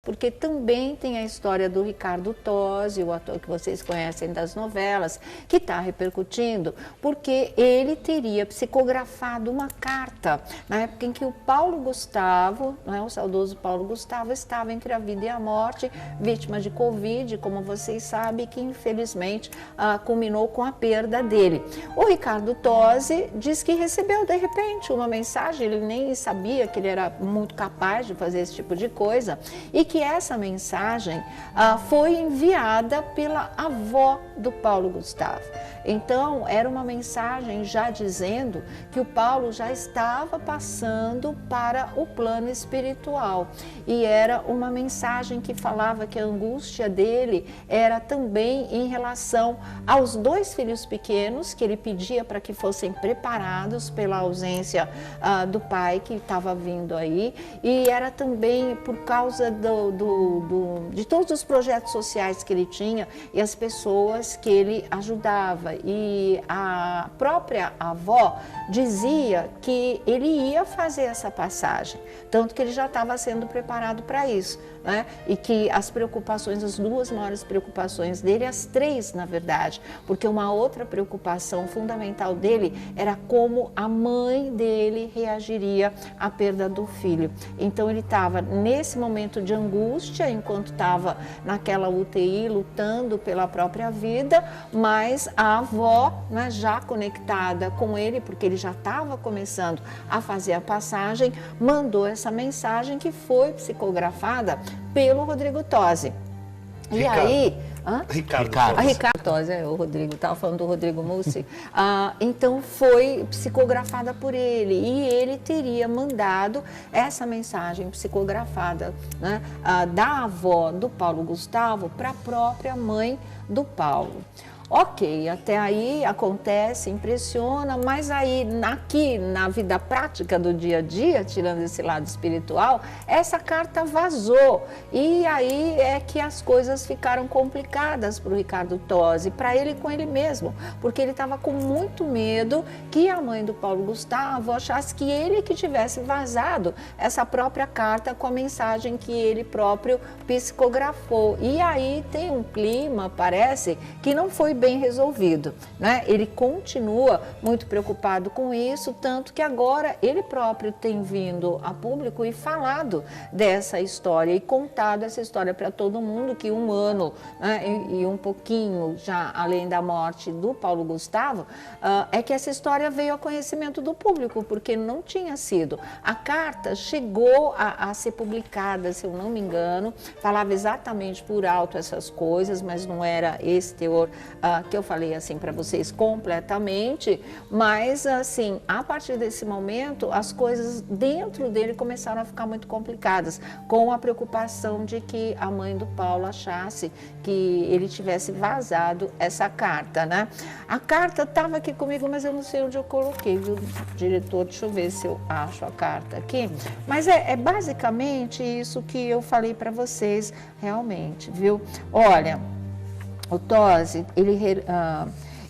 porque também tem a história do Ricardo Tozzi, o ator que vocês conhecem das novelas, que está repercutindo, porque ele teria psicografado uma carta na época em que o Paulo Gustavo, o saudoso Paulo Gustavo, estava entre a vida e a morte, vítima de Covid, como vocês sabem, que infelizmente culminou com a perda dele. O Ricardo Tozzi diz que recebeu de repente uma mensagem, ele nem sabia que ele era muito capaz de fazer esse tipo de coisa, e que essa mensagem foi enviada pela avó do Paulo Gustavo. Então, era uma mensagem já dizendo que o Paulo já estava passando para o plano espiritual. E era uma mensagem que falava que a angústia dele era também em relação aos 2 filhos pequenos, que ele pedia para que fossem preparados pela ausência do pai que estava vindo aí. E era também por causa de todos os projetos sociais que ele tinha e as pessoas que ele ajudava. E a própria avó dizia que ele ia fazer essa passagem, tanto que ele já estava sendo preparado para isso, né? E que as preocupações, as 2 maiores preocupações dele, as 3 na verdade, porque uma outra preocupação fundamental dele era como a mãe dele reagiria à perda do filho. Então ele estava nesse momento de angústia, enquanto estava naquela UTI lutando pela própria vida, mas a avó, né, já conectada com ele, porque ele já estava começando a fazer a passagem, mandou essa mensagem que foi psicografada pelo Rodrigo Tozzi. E aí... Ricardo Tozzi, o Rodrigo, estava falando do Rodrigo Mussi. Então foi psicografada por ele e ele teria mandado essa mensagem psicografada, né, da avó do Paulo Gustavo para a própria mãe do Paulo. Ok, até aí acontece, impressiona, mas aí aqui na vida prática do dia a dia, tirando esse lado espiritual, essa carta vazou. E aí é que as coisas ficaram complicadas para o Ricardo Tozzi, para ele com ele mesmo, porque ele estava com muito medo que a mãe do Paulo Gustavo achasse que ele que tivesse vazado essa própria carta com a mensagem que ele próprio psicografou. E aí tem um clima, parece, que não foi bem resolvido, né? Ele continua muito preocupado com isso, tanto que agora ele próprio tem vindo a público e falado dessa história e contado essa história para todo mundo, que 1 ano, né, e um pouquinho já além da morte do Paulo Gustavo, é que essa história veio ao conhecimento do público, porque não tinha sido. A carta chegou a ser publicada, se eu não me engano, falava exatamente por alto essas coisas, mas não era esse teor que eu falei assim para vocês completamente, mas assim, a partir desse momento, as coisas dentro dele começaram a ficar muito complicadas, com a preocupação de que a mãe do Paulo achasse que ele tivesse vazado essa carta, né? A carta estava aqui comigo, mas eu não sei onde eu coloquei, viu, diretor? Deixa eu ver se eu acho a carta aqui. Mas é basicamente isso que eu falei para vocês, realmente, viu? Olha, o Tozzi,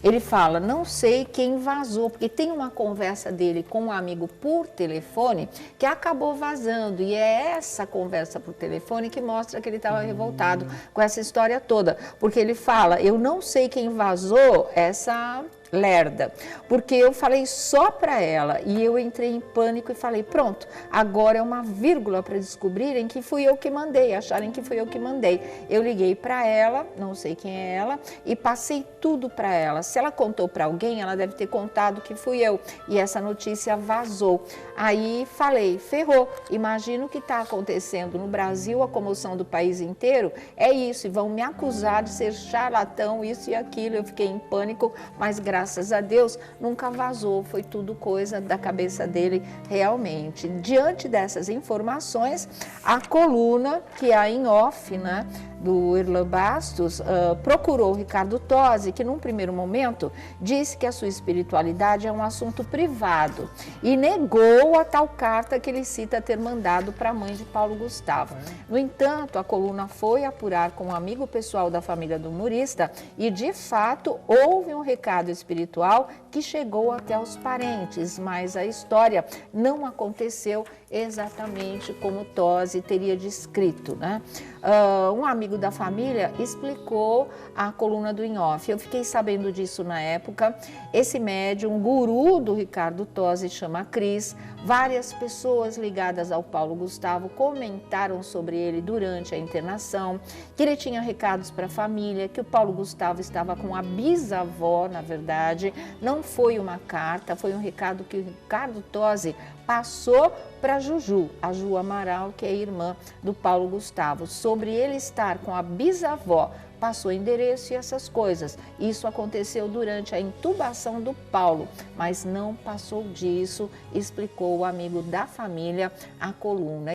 ele fala, não sei quem vazou, porque tem uma conversa dele com um amigo por telefone que acabou vazando, e é essa conversa por telefone que mostra que ele estava revoltado com essa história toda, porque ele fala, eu não sei quem vazou essa lerda, porque eu falei só para ela e eu entrei em pânico e falei, pronto, agora é uma vírgula para descobrirem que fui eu que mandei, acharem que fui eu que mandei. Eu liguei para ela, não sei quem é ela, e passei tudo para ela. Se ela contou para alguém, ela deve ter contado que fui eu, e essa notícia vazou. Aí falei, ferrou, imagino o que está acontecendo no Brasil, a comoção do país inteiro, é isso, e vão me acusar de ser charlatão, isso e aquilo. Eu fiquei em pânico, mas graças a Deus nunca vazou, foi tudo coisa da cabeça dele realmente. Diante dessas informações, a coluna, que é a em off, né, do Erlan Bastos, procurou o Ricardo Tozzi, que num primeiro momento disse que a sua espiritualidade é um assunto privado e negou a tal carta que ele cita ter mandado para a mãe de Paulo Gustavo. No entanto, a coluna foi apurar com um amigo pessoal da família do humorista e, de fato, houve um recado espiritual que chegou até os parentes, mas a história não aconteceu exatamente como Tozzi teria descrito, né? Um amigo da família explicou a coluna do In Off. Eu fiquei sabendo disso na época. Esse médium, guru do Ricardo Tozzi, chama Cris. Várias pessoas ligadas ao Paulo Gustavo comentaram sobre ele durante a internação, que ele tinha recados para a família, que o Paulo Gustavo estava com a bisavó, na verdade. Não foi uma carta, foi um recado que o Ricardo Tozzi passou para Juju, a Ju Amaral, que é irmã do Paulo Gustavo, sobre ele estar com a bisavó, passou endereço e essas coisas. Isso aconteceu durante a intubação do Paulo, mas não passou disso, explicou o amigo da família a coluna.